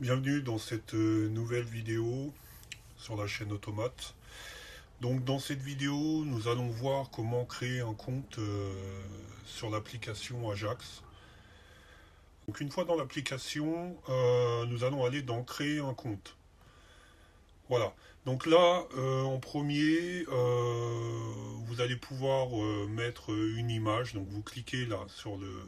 Bienvenue dans cette nouvelle vidéo sur la chaîne Automate. Donc dans cette vidéo, nous allons voir comment créer un compte sur l'application Ajax. Donc une fois dans l'application, nous allons aller dans créer un compte. Voilà. Donc là, en premier, vous allez pouvoir mettre une image. Donc vous cliquez là sur le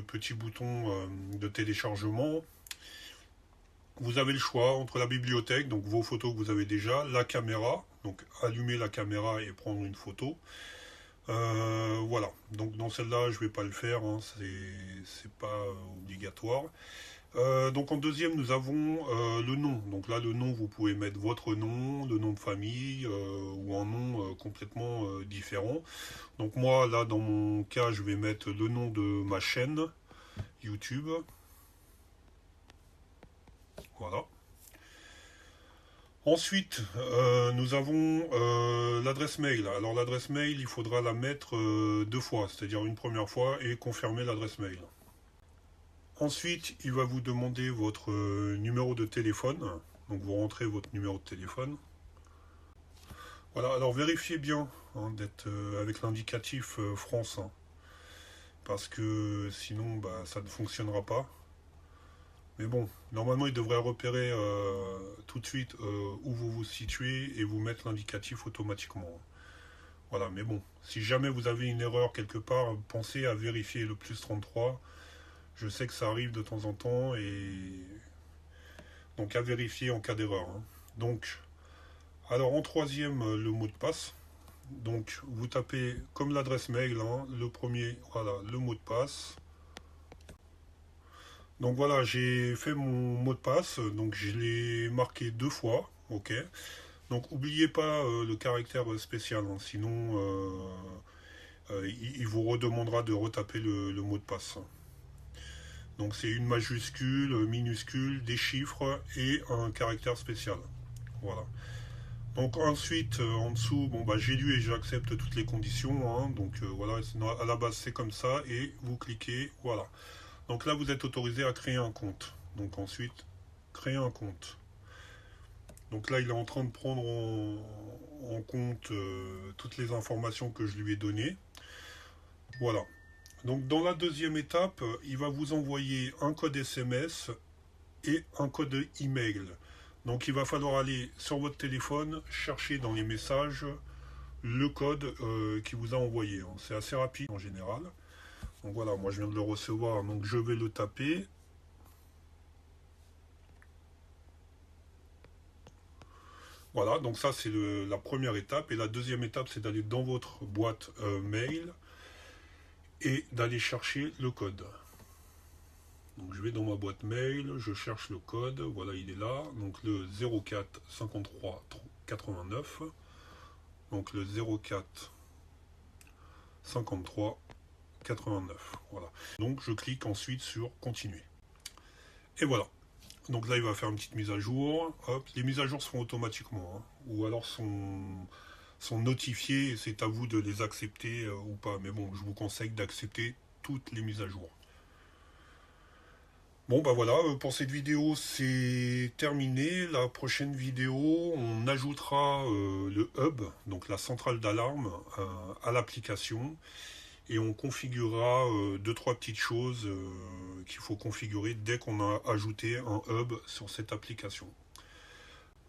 petit bouton de téléchargement. Vous avez le choix entre la bibliothèque, donc vos photos que vous avez déjà, la caméra, donc allumer la caméra et prendre une photo. Voilà, donc dans celle-là, je ne vais pas le faire, hein, c'est pas obligatoire. Donc en deuxième, nous avons le nom. Donc là, le nom, vous pouvez mettre votre nom, le nom de famille ou un nom complètement différent. Donc moi, là, dans mon cas, je vais mettre le nom de ma chaîne YouTube. Voilà. Ensuite, nous avons l'adresse mail. Alors l'adresse mail, il faudra la mettre deux fois, c'est-à-dire une première fois et confirmer l'adresse mail. Ensuite, il va vous demander votre numéro de téléphone. Donc vous rentrez votre numéro de téléphone. Voilà, alors vérifiez bien d'être avec l'indicatif France, hein, parce que sinon ça ne fonctionnera pas. Mais bon, normalement il devrait repérer tout de suite où vous vous situez et vous mettre l'indicatif automatiquement. Voilà, mais bon, si jamais vous avez une erreur quelque part, pensez à vérifier le +33. Je sais que ça arrive de temps en temps et donc à vérifier en cas d'erreur, hein. Donc, alors en troisième, le mot de passe. Donc vous tapez comme l'adresse mail, hein, le premier, voilà, le mot de passe. Donc voilà, j'ai fait mon mot de passe, donc je l'ai marqué deux fois, ok. Donc n'oubliez pas le caractère spécial, hein, sinon il vous redemandera de retaper le mot de passe. Donc c'est une majuscule, minuscule, des chiffres et un caractère spécial. Voilà. Donc ensuite, en dessous, bon bah j'ai lu et j'accepte toutes les conditions, hein, donc voilà, à la base c'est comme ça, et vous cliquez, voilà. Donc là vous êtes autorisé à créer un compte. Donc ensuite, créer un compte. Donc là il est en train de prendre en compte toutes les informations que je lui ai données. Voilà. Donc dans la deuxième étape, il va vous envoyer un code SMS et un code email. Donc il va falloir aller sur votre téléphone, chercher dans les messages le code qui vous a envoyé, hein. C'est assez rapide en général. Donc voilà, moi je viens de le recevoir, donc je vais le taper. Voilà, donc ça c'est la première étape. Et la deuxième étape, c'est d'aller dans votre boîte mail et d'aller chercher le code. Donc je vais dans ma boîte mail, je cherche le code, voilà il est là, donc le 04 53 89, donc le 04 53 89, voilà. Donc je clique ensuite sur continuer. Et voilà. Donc là il va faire une petite mise à jour, hop, les mises à jour se font automatiquement, hein, ou alors sont notifiées, c'est à vous de les accepter ou pas, mais bon, je vous conseille d'accepter toutes les mises à jour. Bon bah voilà, pour cette vidéo c'est terminé. La prochaine vidéo, on ajoutera le hub, donc la centrale d'alarme, à l'application. Et on configurera deux trois petites choses qu'il faut configurer dès qu'on a ajouté un hub sur cette application.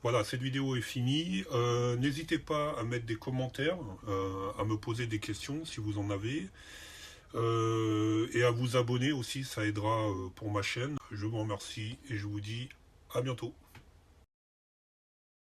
Voilà, cette vidéo est finie. N'hésitez pas à mettre des commentaires, à me poser des questions si vous en avez. Et à vous abonner aussi, ça aidera pour ma chaîne. Je vous remercie et je vous dis à bientôt.